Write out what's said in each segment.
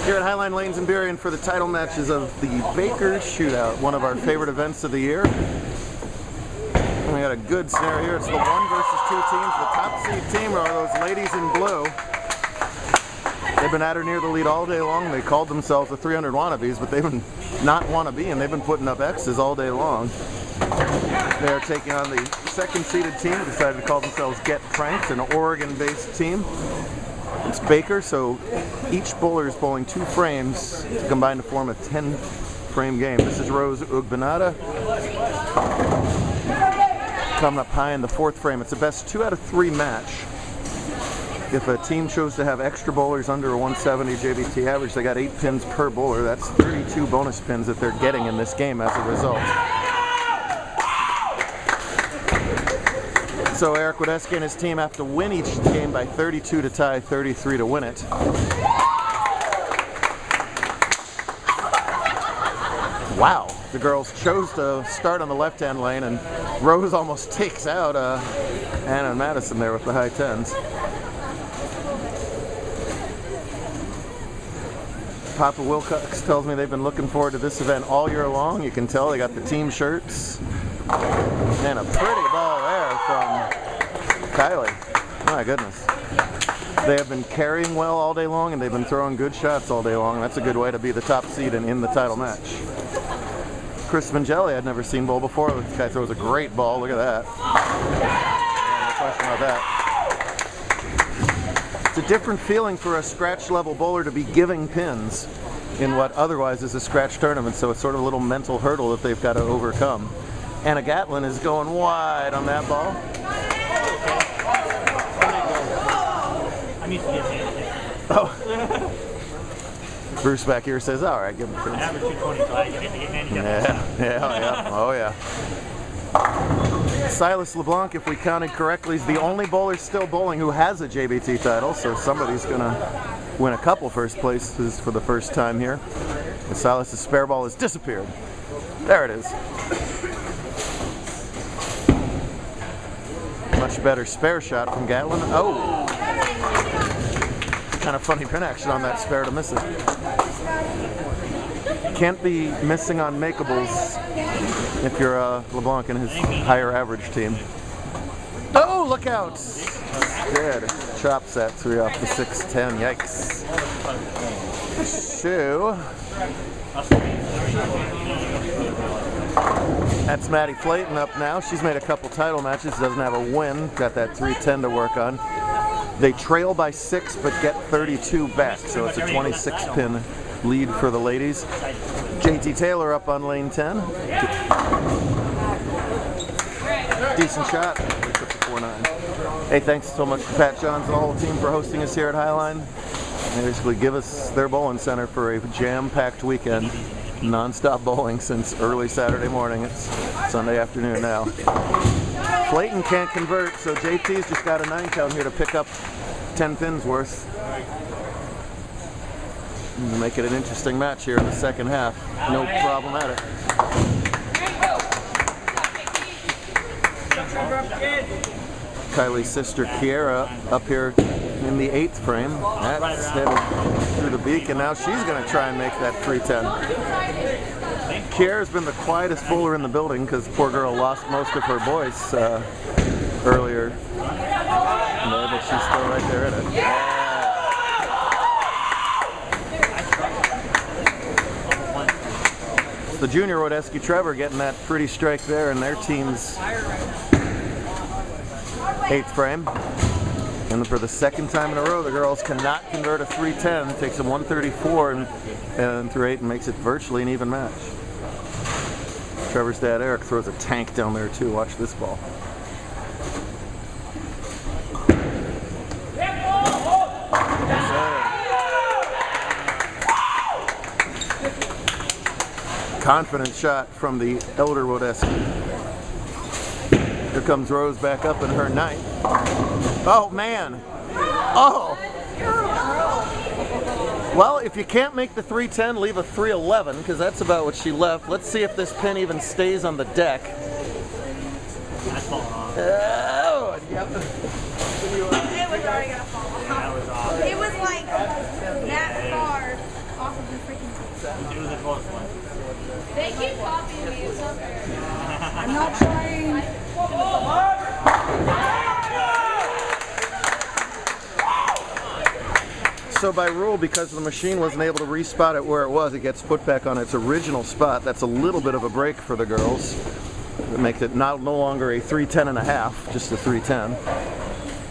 Here at Highline Lanes in Burien for the title matches of the Baker Shootout, one of our favorite events of the year. And we got a good scenario here. It's the 1 versus 2 teams. The top seed team are those ladies in blue. They've been at or near the lead all day long. They called themselves the 300 wannabes, but they've been not wannabe, and they've been putting up X's all day long. They are taking on the second seeded team who decided to call themselves Get Pranked, an Oregon-based team. It's Baker, so each bowler is bowling 2 frames to combine to form a 10-frame game. This is Rose Ugbanada coming up high in the 4th frame. It's a best 2 out of 3 match. If a team chose to have extra bowlers under a 170 JBT average, they got 8 pins per bowler. That's 32 bonus pins that they're getting in this game as a result. So Eric Wadesky and his team have to win each game by 32 to tie, 33 to win it. Wow, the girls chose to start on the left-hand lane, and Rose almost takes out Anna Madison there with the high 10s. Papa Wilcox tells me they've been looking forward to this event all year long. You can tell they got the team shirts. And a pretty ball there from Kylie. My goodness. They have been carrying well all day long, and they've been throwing good shots all day long. That's a good way to be the top seed and in the title match. Chris Mangelli I'd never seen bowl before. This guy throws a great ball. Look at that. Yeah, no question about that. It's a different feeling for a scratch level bowler to be giving pins in what otherwise is a scratch tournament, so it's sort of a little mental hurdle that they've got to overcome. Anna Gatlin is going wide on that ball. Oh. Bruce back here says, all right, give him pins. Yeah, oh yeah. Silas LeBlanc, if we counted correctly, is the only bowler still bowling who has a JBT title, so somebody's going to win a couple first places for the first time here. And Silas's spare ball has disappeared. There it is. Much better spare shot from Gatlin. Oh! Kind of funny pin action on that spare to miss it. Can't be missing on makeables if you're LeBlanc and his higher average team. Oh, look out! Good. Chop set 3 off the 6-10. Yikes. So, that's Maddie Flayton up now. She's made a couple title matches, doesn't have a win. Got that 310 to work on. They trail by 6 but get 32 back, so it's a 26-pin lead for the ladies. JT Taylor up on lane 10. Decent shot. 4-9. Hey, thanks so much to Pat Johns and the whole team for hosting us here at Highline. They basically give us their bowling center for a jam-packed weekend. Non-stop bowling since early Saturday morning. It's Sunday afternoon now. Flayton can't convert, so JT's just got a 9 count here to pick up 10 pins worth. And make it an interesting match here in the second half. No problem at it. Kylie's sister Kiera up here in the 8th frame. That's headed through the beak, and now she's going to try and make that 310. Kiera's been the quietest bowler in the building because poor girl lost most of her voice earlier. No, but she's still right there in it. Yeah. It's the junior Rodesky Trevor getting that pretty strike there in their team's 8th frame. And for the second time in a row, the girls cannot convert a 310. It takes them 134 and through 8 and makes it virtually an even match. Trevor's dad, Eric, throws a tank down there too. Watch this ball. Confident shot from the elder Wodesky. Here comes Rose back up in her 9th. Oh, man. Oh. Well, if you can't make the 310, leave a 311, because that's about what she left. Let's see if this pin even stays on the deck. Oh, yep. It was already going to fall off. It was like not trying. So by rule, because the machine wasn't able to respot it where it was, it gets put back on its original spot. That's a little bit of a break for the girls. It makes it no longer a 310.5, just a 310.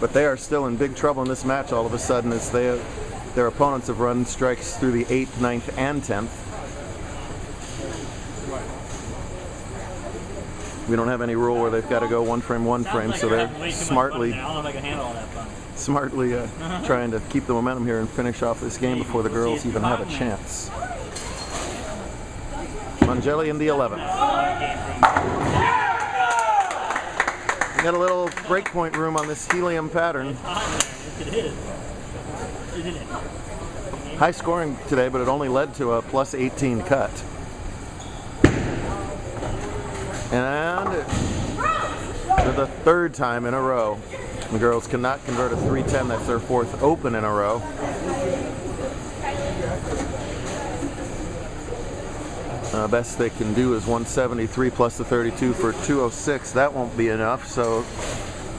But they are still in big trouble in this match all of a sudden as their opponents have run strikes through the 8th, 9th, and 10th. We don't have any rule where they've got to go one frame, so they're smartly trying to keep the momentum here and finish off this game before the girls even have a chance. Mangeli in the 11th. We got a little breakpoint room on this helium pattern. High scoring today, but it only led to a plus 18 cut. And for the third time in a row, the girls cannot convert a 310. That's their fourth open in a row. Best they can do is 173 plus the 32 for 206. That won't be enough, so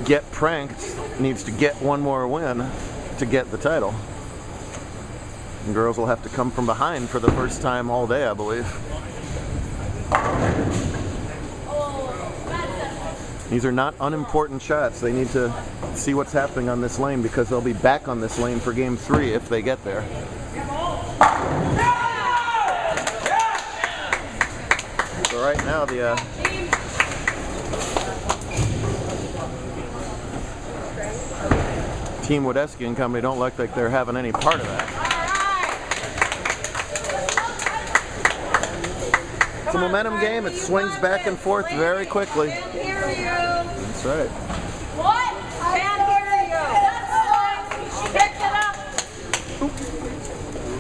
Get Pranked needs to get one more win to get the title. And girls will have to come from behind for the first time all day, I believe. These are not unimportant shots. They need to see what's happening on this lane because they'll be back on this lane for game 3 if they get there. So right now the Team Wodeski and company don't look like they're having any part of that. It's a momentum game. It swings back and forth very quickly. That's right. What? I can't hear you. She picked it up.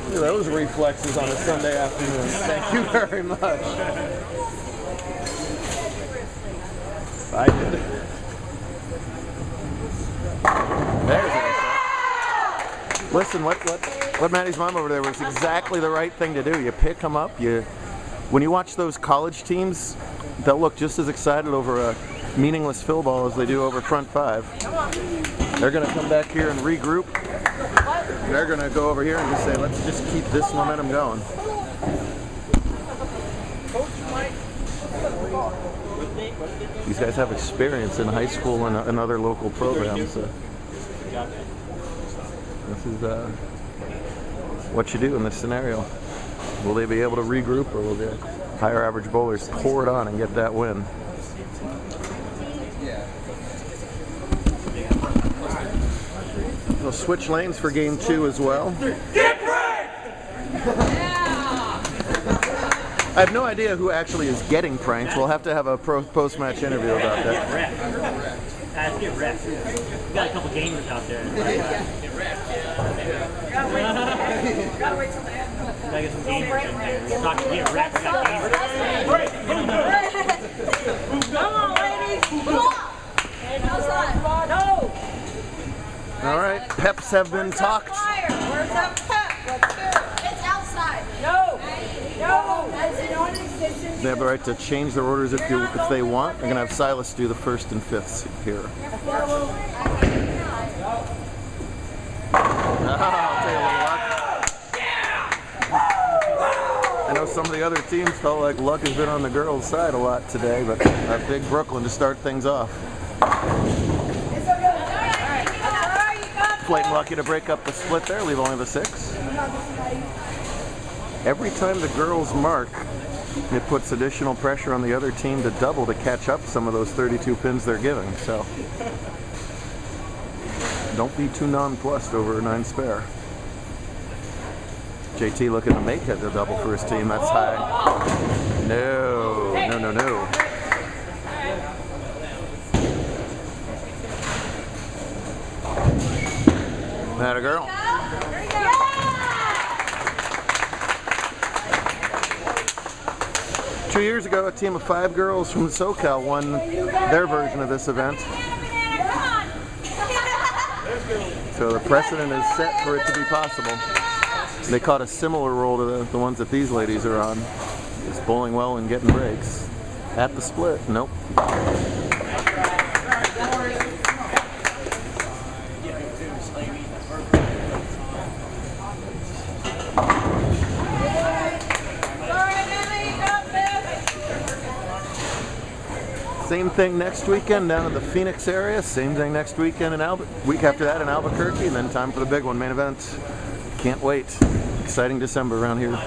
Look at those reflexes on a Sunday afternoon. Thank you very much. I did. There's it. Listen, what Maddie's mom over there was exactly the right thing to do. You pick them up. When you watch those college teams, they'll look just as excited over a meaningless fill ball as they do over front 5. They're going to come back here and regroup. They're going to go over here and just say, let's just keep this momentum going. These guys have experience in high school and other local programs. This is what you do in this scenario. Will they be able to regroup, or will the higher average bowlers pour it on and get that win? They'll switch lanes for game 2 as well. I have no idea who actually is getting pranked. We'll have to have a post-match interview about that. Get rest. We got a couple gamers out there. Gotta wait till the end. Gotta get some gamers in there. We're talking get rest. We got gamers. Come on, ladies. Come on. Outside. No. All right, peps have been talked. Where's that pep? Let's do it. It's outside. No. No. They have the right to change their orders if they want. They're going to have Silas do the 1st and 5th here. I'll tell you what, luck. I know some of the other teams felt like luck has been on the girls' side a lot today, but big Brooklyn to start things off. Flight and Lucky to break up the split there, leave only the 6. Every time the girls mark, it puts additional pressure on the other team to double to catch up some of those 32 pins they're giving. So don't be too nonplussed over a 9 spare. JT looking to make it a double for his team. That's high. No, no, no, no. That a girl. 2 years ago, a team of 5 girls from SoCal won their version of this event. So the precedent is set for it to be possible. They caught a similar role to the ones that these ladies are on. Just bowling well and getting breaks. At the split, nope. Same thing next weekend down in the Phoenix area. Same thing next weekend in week after that in Albuquerque, and then time for the big one, main event. Can't wait. Exciting December around here.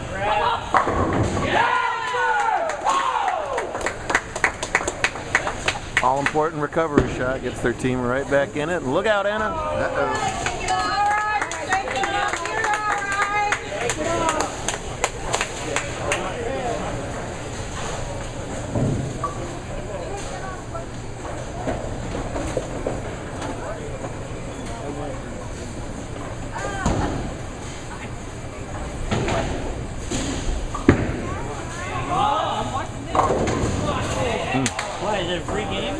All important recovery shot gets their team right back in it. Look out, Anna. Uh-oh. What, is it a free game?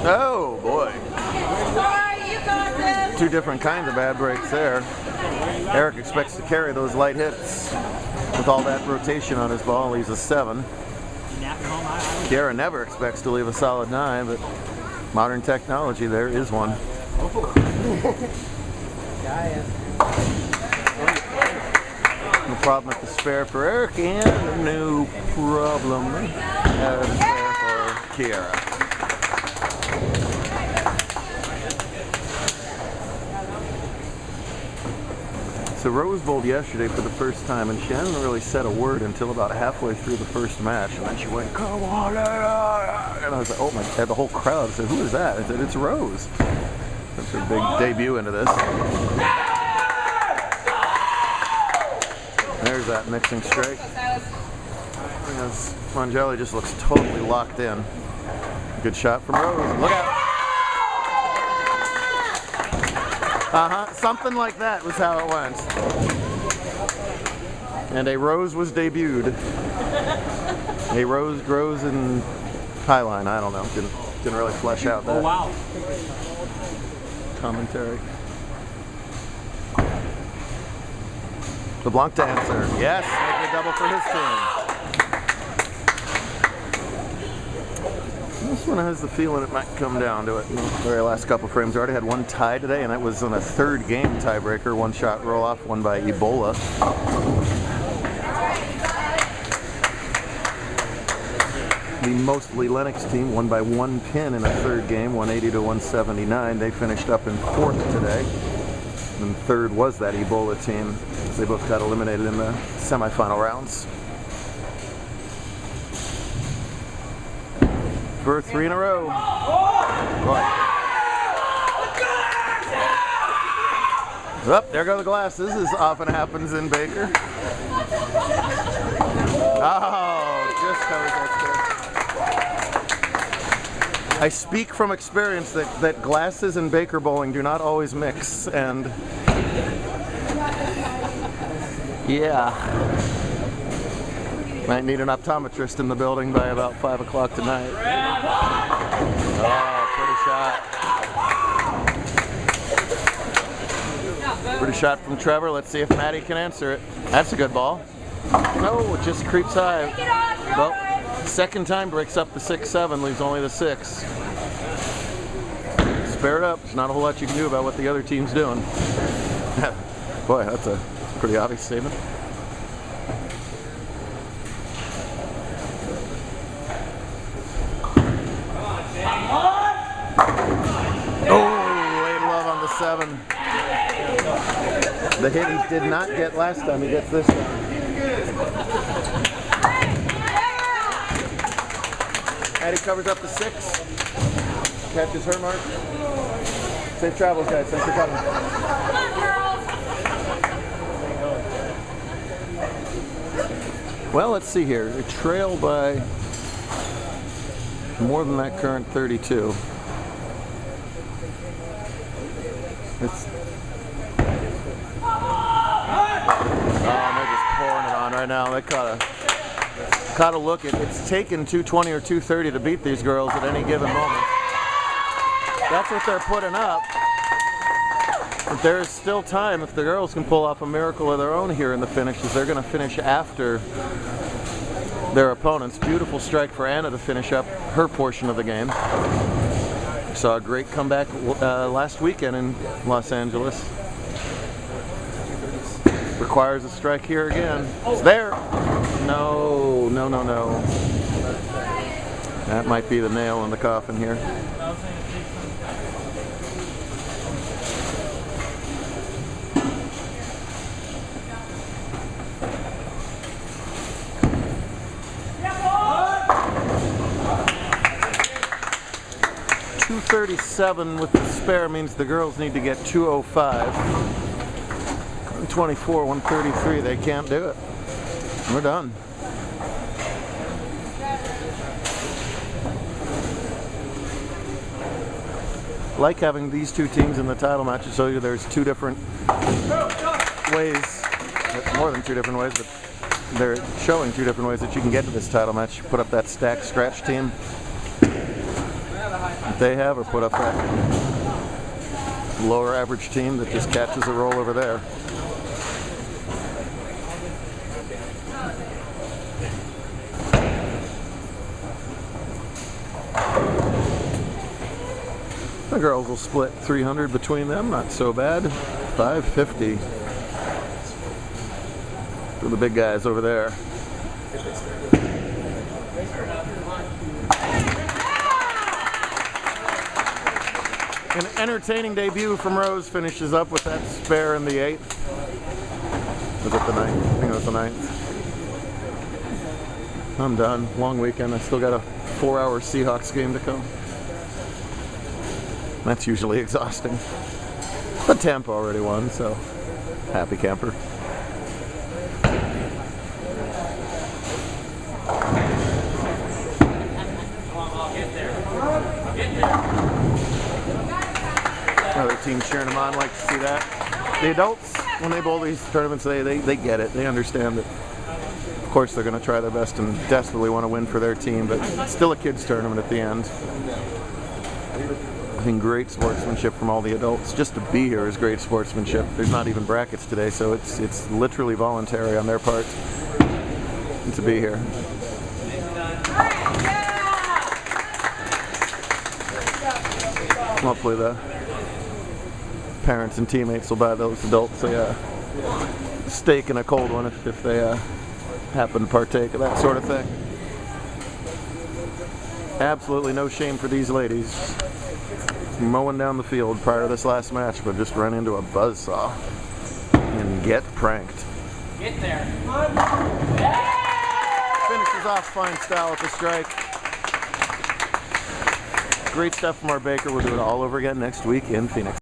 Oh boy. Two different kinds of bad breaks there. Eric expects to carry those light hits with all that rotation on his ball. Leaves a 7. Kiara never expects to leave a solid 9, but modern technology, there is one. No problem at the spare for Eric, and no problem at the spare for Kiara. So Rose bowled yesterday for the first time, and she hadn't really said a word until about halfway through the first match, and then she went, "Come on!" And I was like, "Oh my!" And the whole crowd said, "Who is that?" I said, "It's Rose." That's her big debut into this. There's that mixing strike. Mangeli just looks totally locked in. Good shot from Rose. Look out! Something like that was how it went. And a Rose was debuted. A Rose grows in Highline. I don't know. Didn't really flesh out that. Oh wow. Commentary. LeBlanc to answer. Yes, making a double for his team. This one has the feeling it might come down to it in the very last couple frames. We already had one tie today, and that was in a third game tiebreaker. One shot roll off, won by Ebola. The mostly Lennox team won by 1 pin in a third game, 180 to 179. They finished up in 4th today. And third was that Ebola team. They both got eliminated in the semifinal rounds. For 3 in a row. Up, there go the glasses, as often happens in Baker. Oh, just goes up there. I speak from experience that glasses and Baker bowling do not always mix, and yeah. Might need an optometrist in the building by about 5 o'clock tonight. Oh, pretty shot. Pretty shot from Trevor. Let's see if Maddie can answer it. That's a good ball. No, it just creeps high. Well, second time breaks up the 6-7, leaves only the 6. Spare it up. There's not a whole lot you can do about what the other team's doing. Boy, that's a pretty obvious statement. Oh, laid love on the 7. The hit he did not get last time, he gets this time. Addie covers up the 6. Catches her mark. Safe travels, guys. Thanks for coming. Well, let's see here. They trail by more than that current 32. It's they're just pouring it on right now. They caught a look. It's taken 220 or 230 to beat these girls at any given moment. That's what they're putting up. But there is still time if the girls can pull off a miracle of their own here in the finishes. They're going to finish after their opponents. Beautiful strike for Anna to finish up her portion of the game. Saw a great comeback last weekend in Los Angeles. Requires a strike here again. It's there. No, no, no, no. That might be the nail in the coffin here. .237 with the spare means the girls need to get 205. 124, 133, they can't do it. We're done. Like having these two teams in the title match to show you there's two different ways, more than two different ways, but they're showing two different ways that you can get to this title match. You put up that stacked scratch team that they have, or put up that lower average team that just catches a roll over there. The girls will split 300 between them, not so bad. 550 for the big guys over there. An entertaining debut from Rose finishes up with that spare in the 8th. Was it the 9th? I think it was the 9th. I'm done. Long weekend. I still got a 4-hour Seahawks game to come. That's usually exhausting. But Tampa already won, so happy camper. Another team cheering them on, like to see that. The adults, when they bowl these tournaments, they get it. They understand that. Of course, they're going to try their best and desperately want to win for their team, but it's still a kids tournament at the end. I think great sportsmanship from all the adults. Just to be here is great sportsmanship. There's not even brackets today, so it's literally voluntary on their part to be here. Hopefully the parents and teammates will buy those adults a steak and a cold one if they happen to partake of that sort of thing. Absolutely no shame for these ladies. Mowing down the field prior to this last match, but just ran into a buzzsaw and get pranked. Get there. Finishes off fine style with the strike. Great stuff from our baker. We'll do it all over again next week in Phoenix.